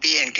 PNT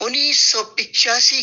1985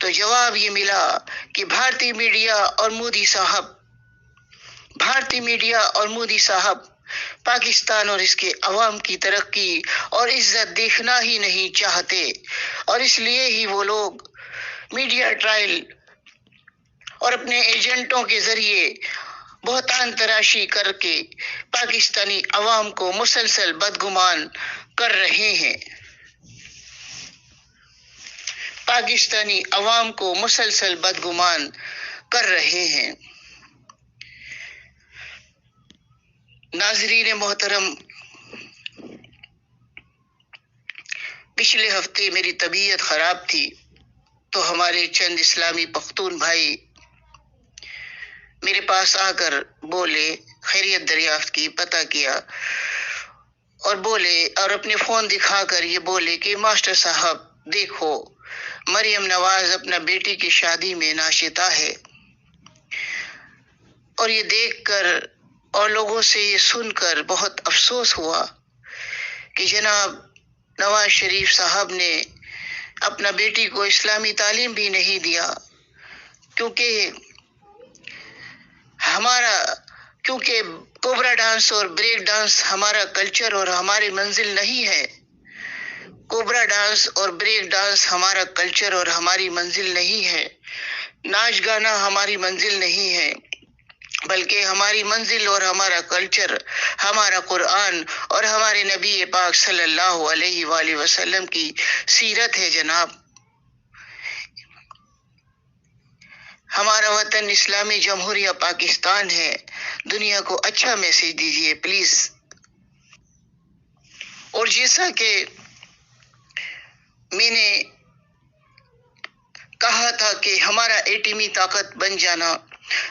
تو جواب یہ ملا کہ بھارتی میڈیا اور مودی صاحب پاکستان اور اس کے عوام کی ترقی اور عزت دیکھنا ہی نہیں چاہتے، اور اس لیے ہی وہ لوگ میڈیا ٹرائل اور اپنے ایجنٹوں کے ذریعے بہتان تراشی کر کے پاکستانی عوام کو مسلسل بدگمان کر رہے ہیں، ناظرین محترم، پچھلے ہفتے میری طبیعت خراب تھی تو ہمارے چند اسلامی پختون بھائی میرے پاس آ کر بولے، خیریت دریافت کی، پتہ کیا، اور بولے اور اپنے فون دکھا کر یہ بولے کہ ماسٹر صاحب دیکھو، مریم نواز اپنا بیٹی کی شادی میں ناشتا ہے۔ اور یہ دیکھ کر اور لوگوں سے یہ سن کر بہت افسوس ہوا کہ جناب نواز شریف صاحب نے اپنا بیٹی کو اسلامی تعلیم بھی نہیں دیا، کیونکہ کوبرا ڈانس اور بریک ڈانس ہمارا کلچر اور ہماری منزل نہیں ہے۔ کوبرا ڈانس اور بریک ڈانس ہمارا کلچر اور ہماری منزل نہیں ہے، ناچ گانا ہماری منزل نہیں ہے، بلکہ ہماری منزل اور ہمارا کلچر ہمارا قرآن اور ہمارے نبی پاک صلی اللہ علیہ وآلہ وسلم کی سیرت ہے جناب۔ ہمارا وطن اسلامی جمہوریہ پاکستان ہے، دنیا کو اچھا میسج دیجیے پلیز۔ اور جیسا کہ میں نے کہا تھا کہ ہمارا ایٹمی طاقت بن جانا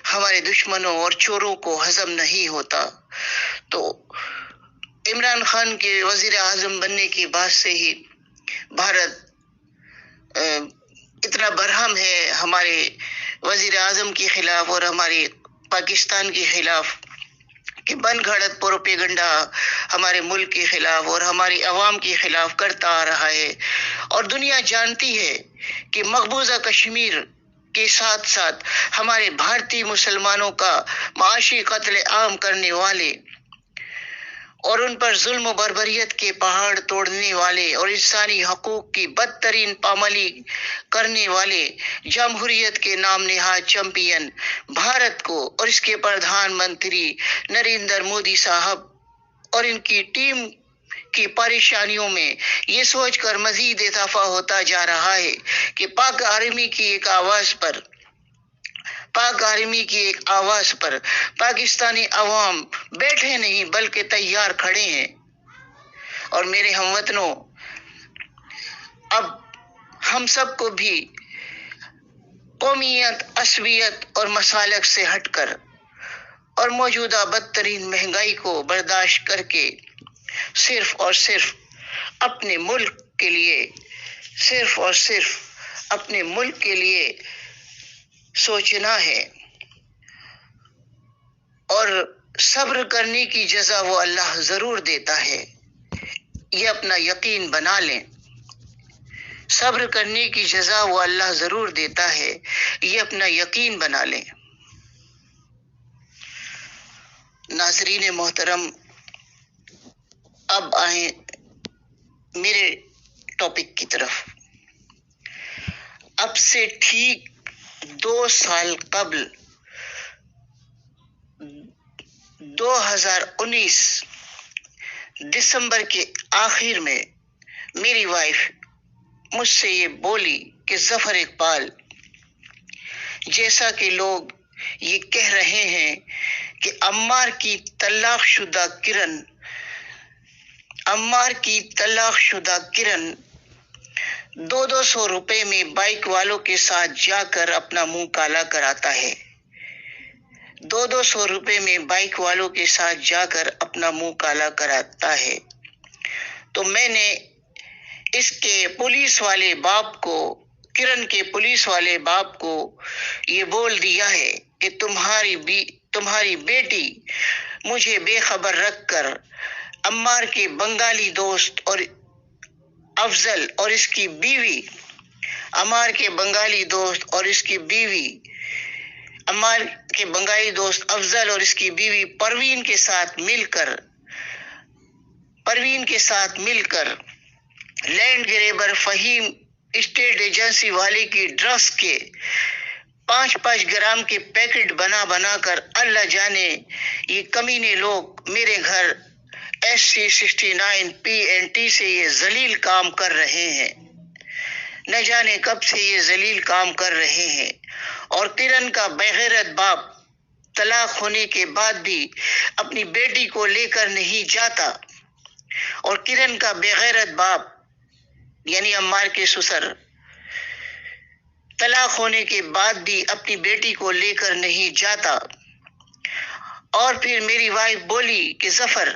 ہمارے دشمنوں اور چوروں کو ہضم نہیں ہوتا، تو عمران خان کے وزیر اعظم بننے کے بعد سے ہی بھارت اتنا برہم ہے ہمارے وزیر اعظم کے خلاف اور ہمارے پاکستان کے خلاف کہ بن گھڑت پروپیگنڈا ہمارے ملک کے خلاف اور ہماری عوام کے خلاف کرتا آ رہا ہے، اور دنیا جانتی ہے کہ مقبوضہ کشمیر کے ساتھ ساتھ ہمارے بھارتی مسلمانوں کا معاشی قتل عام کرنے والے اور ان پر ظلم و بربریت کے پہاڑ توڑنے والے اور انسانی حقوق کی بدترین پامالی کرنے والے جمہوریت کے نام نہاد چیمپئن بھارت کو اور اس کے پردھان منتری نریندر مودی صاحب اور ان کی ٹیم کی پریشانیوں میں یہ سوچ کر مزید اضافہ ہوتا جا رہا ہے کہ پاک آرمی کی ایک آواز پر پاکستانی عوام بیٹھے نہیں بلکہ تیار کھڑے ہیں۔ اور میرے ہم وطنوں، اب ہم سب کو بھی قومیت، عصبیت اور مسالک سے ہٹ کر اور موجودہ بدترین مہنگائی کو برداشت کر کے صرف اور صرف اپنے ملک کے لیے سوچنا ہے، اور صبر کرنے کی جزا وہ اللہ ضرور دیتا ہے، یہ اپنا یقین بنا لیں۔ صبر کرنے کی جزا وہ اللہ ضرور دیتا ہے، یہ اپنا یقین بنا لیں۔ ناظرین محترم، اب آئیں میرے ٹاپک کی طرف۔ اب سے ٹھیک 2 سال قبل 2019 دسمبر کے آخر میں میری وائف مجھ سے یہ بولی کہ ظفر اقبال، جیسا کہ لوگ یہ کہہ رہے ہیں کہ عمار کی طلاق شدہ کرن 200 روپے میں بائک والوں کے ساتھ جا کر اپنا منہ کالا کراتا ہے، 200 روپے میں بائک والوں کے ساتھ جا کر اپنا منہ کالا کراتا ہے، تو میں نے اس کے پولیس والے باپ کو، کرن کے پولیس والے باپ کو یہ بول دیا ہے کہ تمہاری بیٹی مجھے بے خبر رکھ کر عمار کے بنگالی دوست اور افضل اور اس کی بیوی عمار کے بنگالی دوست اور اس کی بیوی عمار کے بنگالی دوست افضل اور اس کی بیوی پروین کے ساتھ مل کر land grabber Fahim estate agency والے کی ڈرگس کے 5 گرام کے پیکٹ بنا کر اللہ جانے یہ کمینے لوگ میرے گھر SC69 PNT سے یہ ذلیل کام کر رہے ہیں، نہ جانے کب سے یہ ذلیل کام کر رہے ہیں۔ اور کرن کا بغیرت باپ طلاق ہونے کے بعد بھی اپنی بیٹی کو لے کر نہیں جاتا، اور کرن کا بغیرت باپ یعنی عمار کے سسر طلاق ہونے کے بعد بھی اپنی بیٹی کو لے کر نہیں جاتا۔ اور پھر میری وائف بولی کہ ظفر،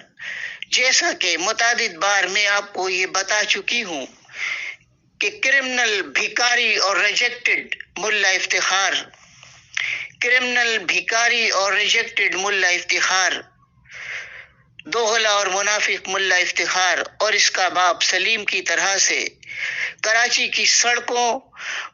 جیسا کہ متعدد بار میں آپ کو یہ بتا چکی ہوں کہ کرمنل بھکاری اور ریجیکٹڈ ملا افتخار، دوغلا اور منافق ملا افتخار اور اس کا باپ سلیم کی طرح سے کراچی کی سڑکوں،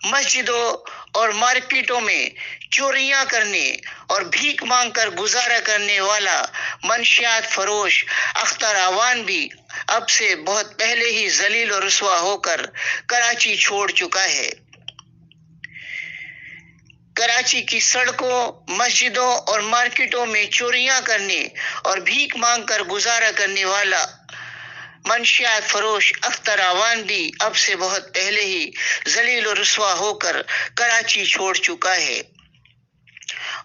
مسجدوں اور مارکیٹوں میں چوریاں کرنے اور بھیک مانگ کر گزارا کرنے والا منشیات فروش اختر اعوان بھی اب سے بہت پہلے ہی ذلیل اور رسوا ہو کر کراچی چھوڑ چکا ہے۔ کراچی کی سڑکوں، مسجدوں اور مارکیٹوں میں چوریاں کرنے اور بھیک مانگ کر گزارا کرنے والا منشیات فروش اختر اعوان بھی اب سے بہت پہلے ہی ذلیل و رسوا ہو کر کراچی چھوڑ چکا ہے،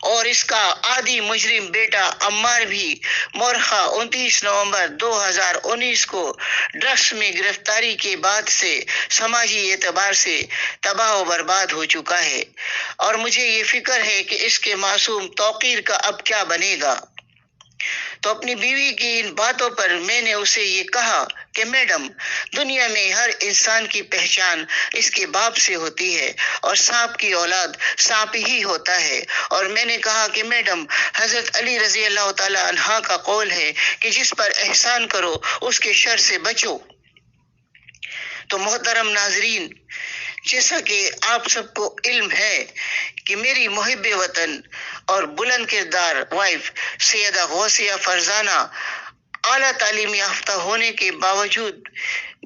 اور اس کا عادی مجرم بیٹا عمار بھی مورخہ 29 نومبر 2019 کو ڈرگس میں گرفتاری کے بعد سے سماجی اعتبار سے تباہ و برباد ہو چکا ہے، اور مجھے یہ فکر ہے کہ اس کے معصوم توقیر کا اب کیا بنے گا۔ تو اپنی بیوی کی ان باتوں پر میں نے اسے یہ کہا کہ میڈم، دنیا میں ہر انسان کی پہچان اس کے باپ سے ہوتی ہے، اور سانپ کی اولاد سانپ ہی ہوتا ہے۔ اور میں نے کہا کہ میڈم، حضرت علی رضی اللہ تعالی عنہ کا قول ہے کہ جس پر احسان کرو اس کے شر سے بچو۔ تو محترم ناظرین، جیسا کہ آپ سب کو علم ہے کہ میری محب وطن اور بلند کردار وائف سیدہ غوثیہ فرزانہ اعلیٰ تعلیم یافتہ ہونے کے باوجود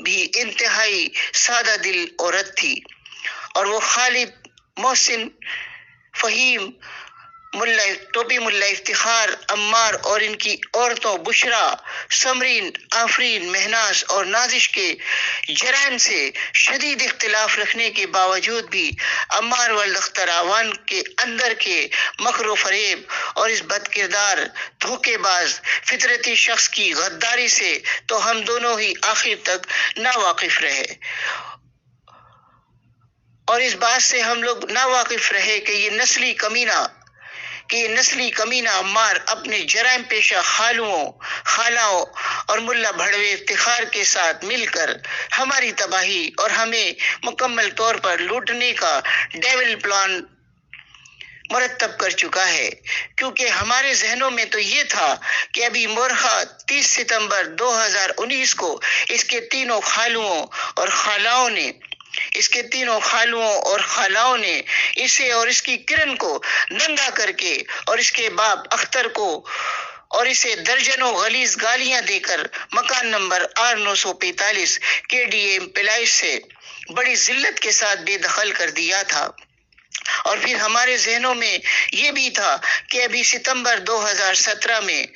بھی انتہائی سادہ دل عورت تھی، اور وہ خالد، محسن، فہیم، ٹوپی ملا افتخار، عمار اور ان کی عورتوں بشرا، سمرین، آفرین، مہناز اور نازش کے جرائم سے شدید اختلاف رکھنے کے باوجود بھی عمار ولد اختر اعوان کے اندر کے مکر و فریب اور اس بد کردار، دھوکے باز، فطرتی شخص کی غداری سے تو ہم دونوں ہی آخر تک ناواقف رہے، اور اس بات سے ہم لوگ ناواقف رہے کہ یہ نسلی کمینہ عمار اپنے جرائم پیشہ خالاؤں اور ملا بھڑوے افتخار کے ساتھ مل کر ہماری تباہی اور ہمیں مکمل طور پر لوٹنے کا ڈیول پلان مرتب کر چکا ہے، کیونکہ ہمارے ذہنوں میں تو یہ تھا کہ ابھی مورخہ 30 ستمبر 2019 کو اس کے تینوں خالوں نے اسے اور اس کی کرن کو ننگا کر کے اور اس کے باپ اختر کو اور اسے درجنوں غلیظ گالیاں دے کر مکان نمبر R945 KDA امپلائز سے بڑی ذلت کے ساتھ بے دخل کر دیا تھا۔ اور پھر ہمارے ذہنوں میں یہ بھی تھا کہ ابھی ستمبر 2017 میں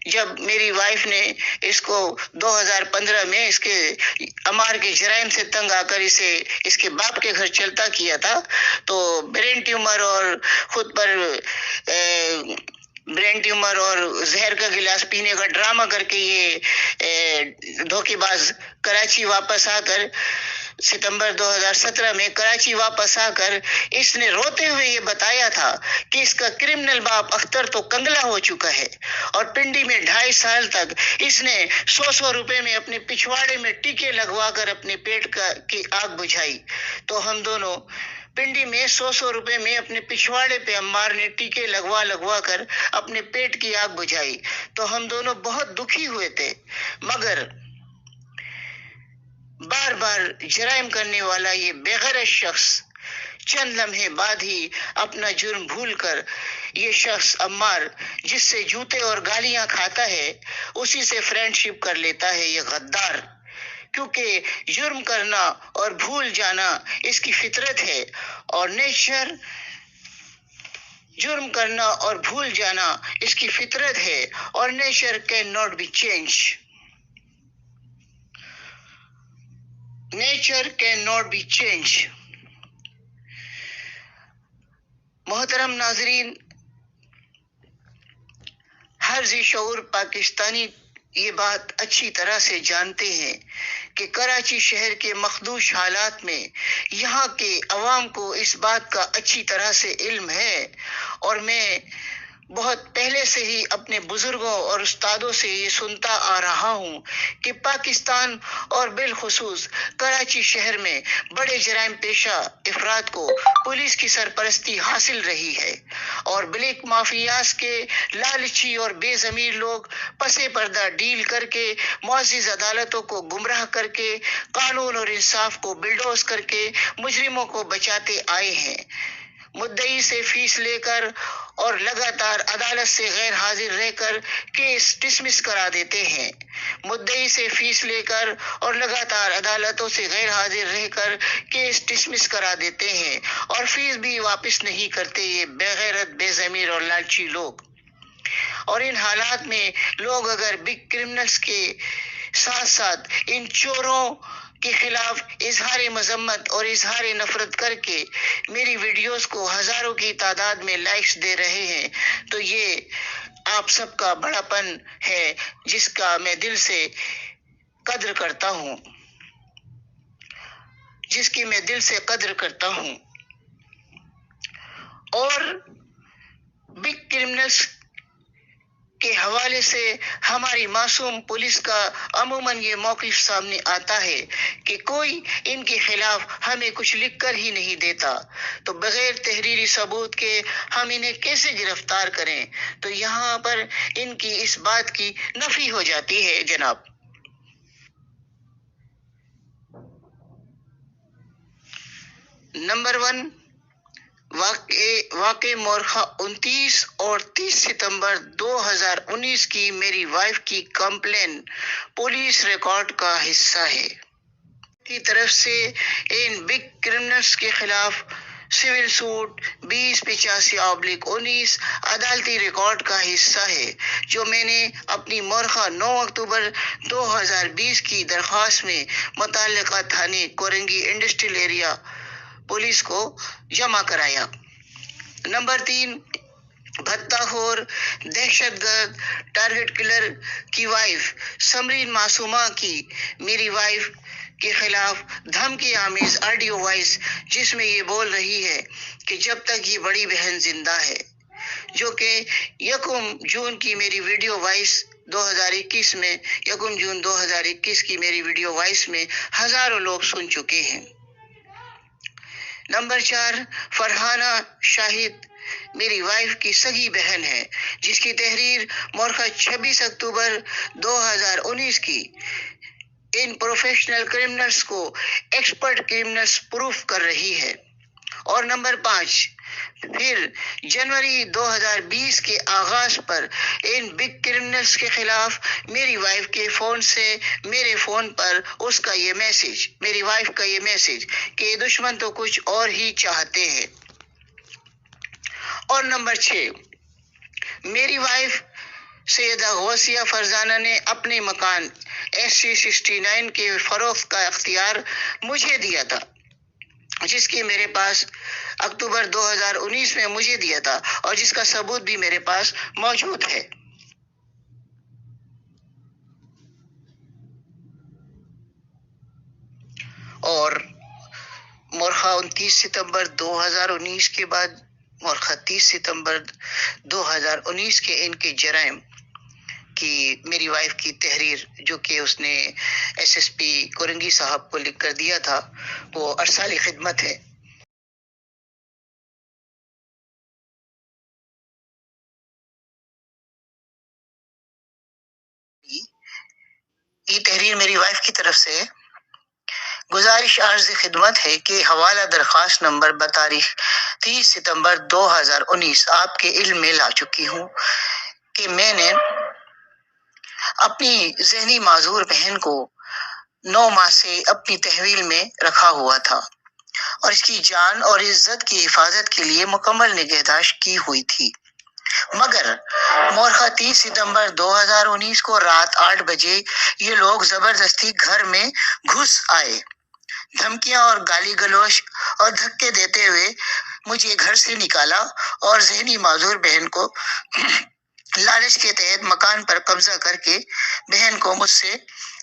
جب میری وائف نے اس کو 2015 میں اس کے عمار کے جرائم سے تنگ آ کر اسے اس کے باپ کے گھر چلتا کیا تھا، تو برین ٹیومر اور زہر کا گلاس پینے کا ڈرامہ کر کے یہ دھوکے باز کراچی واپس آ کر ستمبر 2017 میں کراچی واپس آ کر اس نے روتے ہوئے یہ بتایا تھا کہ اس کا کرمنل باپ اختر تو کنگلا ہو چکا ہے، اور پنڈی میں 2.5 سال تک اس نے 100 روپے میں اپنے پچھواڑے میں ٹیکے لگوا کر اپنے پیٹ کی آگ بجھائی۔ تو ہم دونوں پنڈی میں 100 روپے میں اپنے پچھواڑے پہ عمار نے ٹیکے لگوا کر اپنے پیٹ کی آگ بجھائی، تو ہم دونوں بہت دکھی ہوئے تھے، بار بار جرائم کرنے والا یہ بےغیرت شخص چند لمحے بعد ہی اپنا جرم بھول کر یہ شخص عمار جس سے جوتے اور گالیاں کھاتا ہے اسی سے فرینڈ شپ کر لیتا ہے، یہ غدار، کیونکہ جرم کرنا اور بھول جانا اس کی فطرت ہے اور نیچر جرم کرنا اور بھول جانا اس کی فطرت ہے اور nature can not be change, nature can not be change. محترم ناظرین، ہر ذی شعور پاکستانی یہ بات اچھی طرح سے جانتے ہیں کہ کراچی شہر کے مخدوش حالات میں یہاں کے عوام کو اس بات کا اچھی طرح سے علم ہے، اور میں بہت پہلے سے ہی اپنے بزرگوں اور استادوں سے یہ سنتا آ رہا ہوں کہ پاکستان اور بالخصوص کراچی شہر میں بڑے جرائم پیشہ افراد کو پولیس کی سرپرستی حاصل رہی ہے، اور بلیک مافیاز کے لالچی اور بے ضمیر لوگ پسے پردہ ڈیل کر کے معزز عدالتوں کو گمراہ کر کے قانون اور انصاف کو بلڈوز کر کے مجرموں کو بچاتے آئے ہیں۔ مدعی سے فیس لے کر اور لگاتار عدالت سے غیر حاضر رہ کر کیس ڈسمس کرا دیتے ہیں، مدعی سے فیس لے کر اور لگاتار عدالتوں سے غیر حاضر رہ کر کیس ڈسمس کرا دیتے ہیں اور فیس بھی واپس نہیں کرتے یہ بے غیرت، بے ضمیر اور لالچی لوگ۔ اور ان حالات میں لوگ اگر بگ کرمنلز کے ساتھ ساتھ ان چوروں کے خلاف اظہار مذمت اور اظہار نفرت کر کے میری ویڈیوز کو ہزاروں کی تعداد میں لائکس دے رہے ہیں، تو یہ آپ سب کا بڑا پن ہے جس کا میں دل سے قدر کرتا ہوں، جس کی میں دل سے قدر کرتا ہوں۔ اور بگ کرمنلز کے حوالے سے ہماری معصوم پولیس کا عموماً یہ موقف سامنے آتا ہے کہ کوئی ان کے خلاف ہمیں کچھ لکھ کر ہی نہیں دیتا، تو بغیر تحریری ثبوت کے ہم انہیں کیسے گرفتار کریں؟ تو یہاں پر ان کی اس بات کی نفی ہو جاتی ہے جناب۔ نمبر 1، واقع مورخہ 29 اور 30 ستمبر 2019 کی میری وائف کی کمپلین پولیس ریکارڈ کا حصہ ہے کی طرف سے ان بگ کرمنلز کے خلاف سول سوٹ 2085/19 عدالتی ریکارڈ کا حصہ ہے، جو میں نے اپنی مورخہ 9 اکتوبر 2020 کی درخواست میں متعلقہ تھانے کورنگی انڈسٹریل ایریا پولیس کو جمع کرایا۔ نمبر 3، بھتہ خور، دہشت گرد، ٹارگٹ کلر کی وائف سمرین معصومہ کی میری وائف کے خلاف دھمکی آمیز آڈیو وائس، جس میں یہ بول رہی ہے کہ جب تک یہ بڑی بہن زندہ ہے، جو کہ 1 جون کی میری ویڈیو وائس 2021 میں 1 جون 2021 کی میری ویڈیو وائس میں ہزاروں لوگ سن چکے ہیں۔ نمبر 4، فرحانہ شاہد میری وائف کی سگی بہن ہے، جس کی تحریر مورخہ 26 اکتوبر 2019 کی ان پروفیشنل کرمنلز کو ایکسپرٹ کرمنلز پروف کر رہی ہے۔ اور نمبر 5، پھر جنوری 2020 کے آغاز پر ان بگ کرمنلز کے خلاف میری وائف کے فون سے میرے فون پر اس کا یہ میسج، میری وائف کا یہ میسج کہ دشمن تو کچھ اور ہی چاہتے ہیں۔ اور نمبر 6، میری وائف سیدہ غوثیہ فرزانہ نے اپنے مکان SC69 کے فروخت کا اختیار مجھے دیا تھا، جس کی میرے پاس اکتوبر 2019 میں مجھے دیا تھا اور جس کا ثبوت بھی میرے پاس موجود ہے۔ اور مورخہ 29 ستمبر 2019 کے بعد مورخہ 30 ستمبر 2019 کے ان کے جرائم کی میری وائف کی تحریر، جو کہ اس نے SSP کورنگی صاحب کو لکھ کر دیا تھا، وہ ارسالی خدمت ہے۔ یہ تحریر میری وائف کی طرف سے گزارش عرض خدمت ہے کہ حوالہ درخواست نمبر بتاریخ 30 ستمبر 2019 آپ کے علم میں لا چکی ہوں کہ میں نے اپنی ذہنی معذور بہن کو 9 ماہ سے اپنی تحویل میں رکھا ہوا تھا اور اس کی جان اور عزت کی حفاظت کے لیے مکمل نگہداشت کی ہوئی تھی، مگر مورخہ 30 ستمبر 2019 کو رات 8 بجے یہ لوگ زبردستی گھر میں گھس آئے، دھمکیاں اور گالی گلوچ اور دھکے دیتے ہوئے مجھے گھر سے نکالا اور ذہنی معذور بہن کو لالچ کے تحت مکان پر قبضہ کر کے بہن کو مجھ سے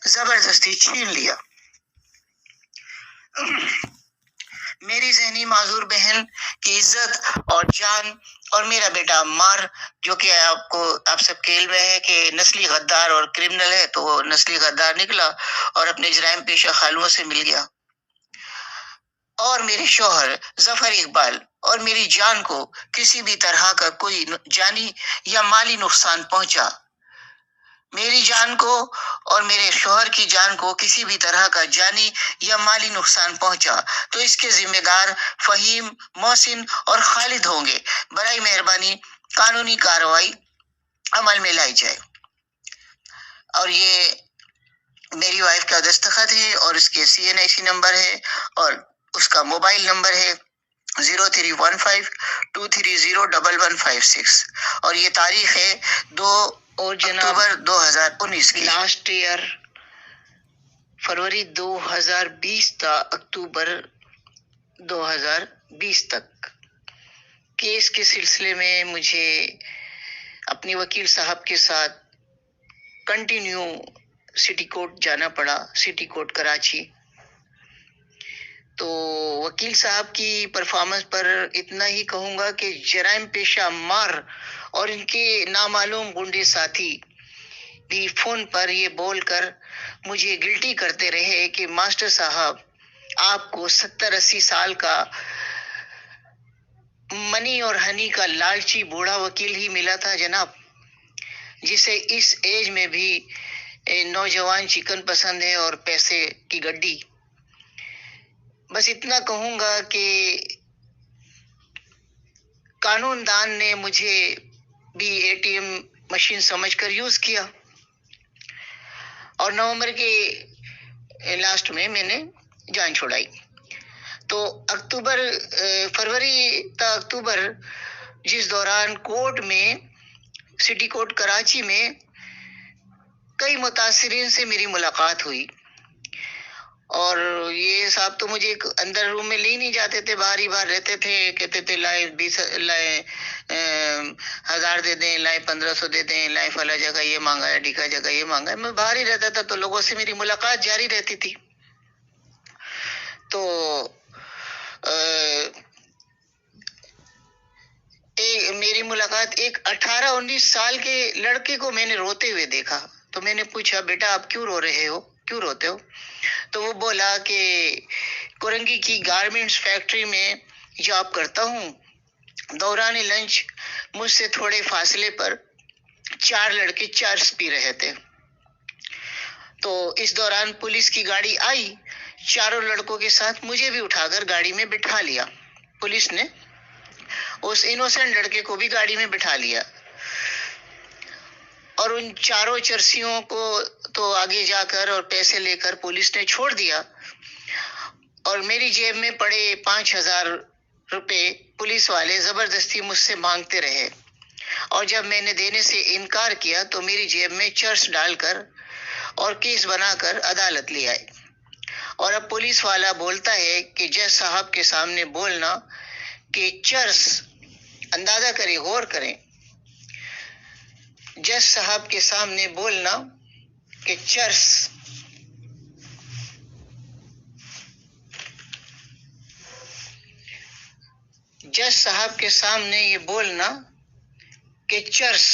زبردستی چھین لیا۔ میری ذہنی معذور بہن کی عزت اور جان اور میرا بیٹا عمار، جو کہ آپ سب کے علم ہے کہ نسلی غدار اور کرمنل ہے، تو وہ نسلی غدار نکلا اور اپنے جرائم پیشہ خالوں سے مل گیا، اور میرے شوہر ظفر اقبال اور میری جان کو کسی بھی طرح کا کوئی جانی یا مالی نقصان پہنچا، میری جان کو اور میرے شوہر کی جان کو کسی بھی طرح کا جانی یا مالی نقصان پہنچا تو اس کے ذمہ دار فہیم، محسن اور خالد ہوں گے۔ برائے مہربانی قانونی کارروائی عمل میں لائی جائے۔ اور یہ میری وائف کا دستخط ہے اور اس کے CNIC نمبر ہے اور اس کا موبائل نمبر ہے 031523011156 اور یہ تاریخ ہے 2 اکتوبر 2019 کی۔ لاسٹ ایئر فروری 2020 تا اکتوبر 2020 تک کیس کے سلسلے میں مجھے اپنی وکیل صاحب کے ساتھ کنٹینیو سٹی کورٹ جانا پڑا، سٹی کورٹ کراچی۔ تو وکیل صاحب کی پرفارمنس پر اتنا ہی کہوں گا کہ جرائم پیشہ عمار اور ان کے نامعلوم گنڈے ساتھی بھی فون پر یہ بول کر مجھے گلٹی کرتے رہے کہ ماسٹر صاحب آپ کو 70-80 سال کا منی اور ہنی کا لالچی بوڑھا وکیل ہی ملا تھا جناب، جسے اس ایج میں بھی نوجوان چکن پسند ہے اور پیسے کی گڈی۔ بس اتنا کہوں گا کہ قانون دان نے مجھے بھی ATM مشین سمجھ کر یوز کیا اور نومبر کے لاسٹ میں نے جان چھوڑائی۔ تو فروری تا اکتوبر جس دوران کورٹ میں سٹی کورٹ کراچی میں کئی متاثرین سے میری ملاقات ہوئی، اور یہ صاحب تو مجھے اندر روم میں لے نہیں جاتے تھے، باہر ہی باہر رہتے تھے، کہتے تھے لائے 1000 دے دیں، لائے 1500 دے دیں، لائے فلا جگہ یہ مانگا ہے، ڈھیکا جگہ یہ مانگا ہے۔ میں باہر ہی رہتا تھا تو لوگوں سے میری ملاقات جاری رہتی تھی۔ تو میری ملاقات ایک 18-19 سال کے لڑکے کو میں نے روتے ہوئے دیکھا، تو میں نے پوچھا بیٹا آپ کیوں رو رہے ہو، کیوں روتے ہو؟ تو وہ بولا کہ کورنگی کی گارمنٹس فیکٹری میں جاب کرتا ہوں، دوران لنچ مجھ سے تھوڑے فاصلے پر 4 لڑکے چرس پی رہے تھے، تو اس دوران پولیس کی گاڑی آئی، چاروں لڑکوں کے ساتھ مجھے بھی اٹھا کر گاڑی میں بٹھا لیا، پولیس نے اس انوسنٹ لڑکے کو بھی گاڑی میں بٹھا لیا، اور ان چاروں چرسیوں کو تو آگے جا کر اور پیسے لے کر پولیس نے چھوڑ دیا، اور میری جیب میں پڑے 5000 روپے پولیس والے زبردستی مجھ سے مانگتے رہے، اور جب میں نے دینے سے انکار کیا تو میری جیب میں چرس ڈال کر اور کیس بنا کر عدالت لے آئے۔ اور اب پولیس والا بولتا ہے کہ جج صاحب کے سامنے بولنا کہ چرس، اندازہ کریں، غور کریں، جج صاحب کے سامنے بولنا کہ چرس جج صاحب کے سامنے یہ بولنا کہ چرس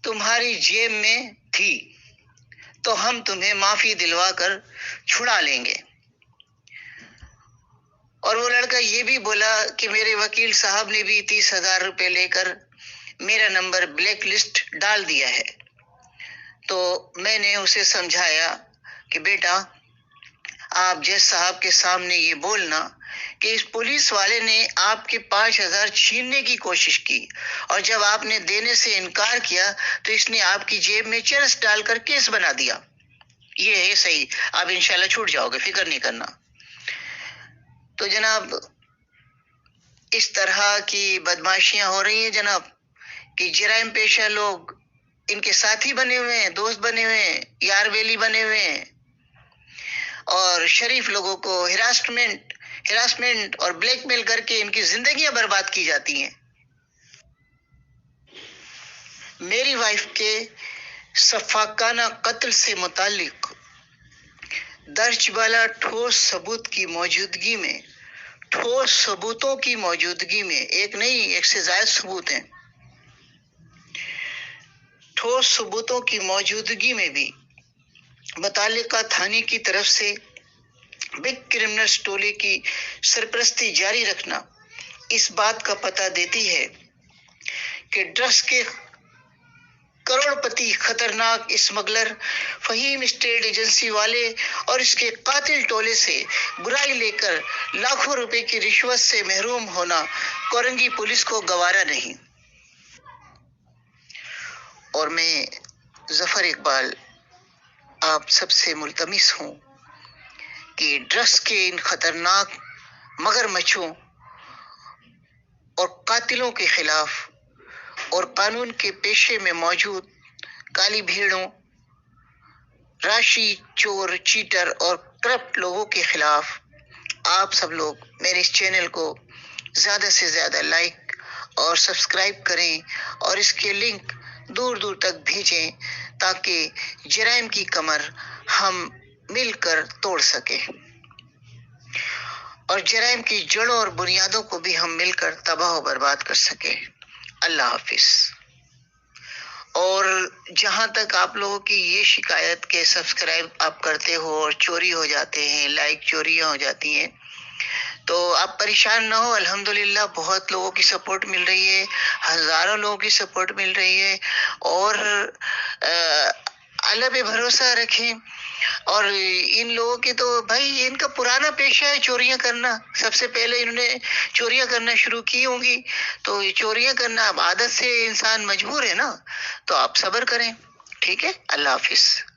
تمہاری جیب میں تھی تو ہم تمہیں معافی دلوا کر چھڑا لیں گے۔ اور وہ لڑکا یہ بھی بولا کہ میرے وکیل صاحب نے بھی 30,000 روپے لے کر میرا نمبر بلیک لسٹ ڈال دیا ہے۔ تو میں نے اسے سمجھایا کہ بیٹا آپ جج صاحب کے سامنے یہ بولنا کہ اس پولیس والے نے آپ کے 5,000 چھیننے کی کوشش کی، اور جب آپ نے دینے سے انکار کیا تو اس نے آپ کی جیب میں چرس ڈال کر کیس بنا دیا۔ یہ ہے صحیح، آپ انشاءاللہ چھوٹ جاؤ گے، فکر نہیں کرنا۔ تو جناب اس طرح کی بدماشیاں ہو رہی ہیں جناب کہ جرائم پیشہ لوگ ان کے ساتھی بنے ہوئے ہیں، دوست بنے ہوئے ہیں، یار ویلی بنے ہوئے ہیں، اور شریف لوگوں کو ہراسمنٹ اور بلیک میل کر کے ان کی زندگیاں برباد کی جاتی ہیں۔ میری وائف کے شفاقانہ قتل سے متعلق درج بالا ٹھوس ثبوتوں کی موجودگی میں ایک نہیں، ایک سے زائد ثبوت ہیں، ٹھوس ثبوتوں کی موجودگی میں بھی متعلقہ تھانے کی طرف سے بگ کرمنلز ٹولے کی سرپرستی جاری رکھنا اس بات کا پتہ دیتی ہے کہ ڈرگس کے کروڑ پتی خطرناک اسمگلر فہیم اسٹیٹ ایجنسی والے اور اس کے قاتل ٹولے سے برائی لے کر لاکھوں روپے کی رشوت سے محروم ہونا کورنگی پولیس کو گوارا نہیں۔ اور میں ظفر اقبال آپ سب سے ملتمس ہوں کہ ڈرگس کے ان خطرناک مگرمچھوں اور قاتلوں کے خلاف اور قانون کے پیشے میں موجود کالی بھیڑوں، راشی چور، چیٹر اور کرپٹ لوگوں کے خلاف آپ سب لوگ میرے اس چینل کو زیادہ سے زیادہ لائک اور سبسکرائب کریں اور اس کے لنک دور دور تک بھیجیں تاکہ جرائم کی کمر ہم مل کر توڑ سکیں اور جرائم کی جڑوں اور بنیادوں کو بھی ہم مل کر تباہ و برباد کر سکیں۔ اللہ حافظ۔ اور جہاں تک آپ لوگوں کی یہ شکایت کہ سبسکرائب آپ کرتے ہو اور چوری ہو جاتے ہیں، لائک چوریاں ہو جاتی ہیں، تو آپ پریشان نہ ہو، الحمدللہ بہت لوگوں کی سپورٹ مل رہی ہے، ہزاروں لوگوں کی سپورٹ مل رہی ہے، اور اللہ پہ بھروسہ رکھیں۔ اور ان لوگوں کے تو بھائی ان کا پرانا پیشہ ہے چوریاں کرنا، سب سے پہلے انہوں نے چوریاں کرنا شروع کی ہوں گی، تو یہ چوریاں کرنا اب عادت سے انسان مجبور ہے نا، تو آپ صبر کریں۔ ٹھیک ہے، اللہ حافظ۔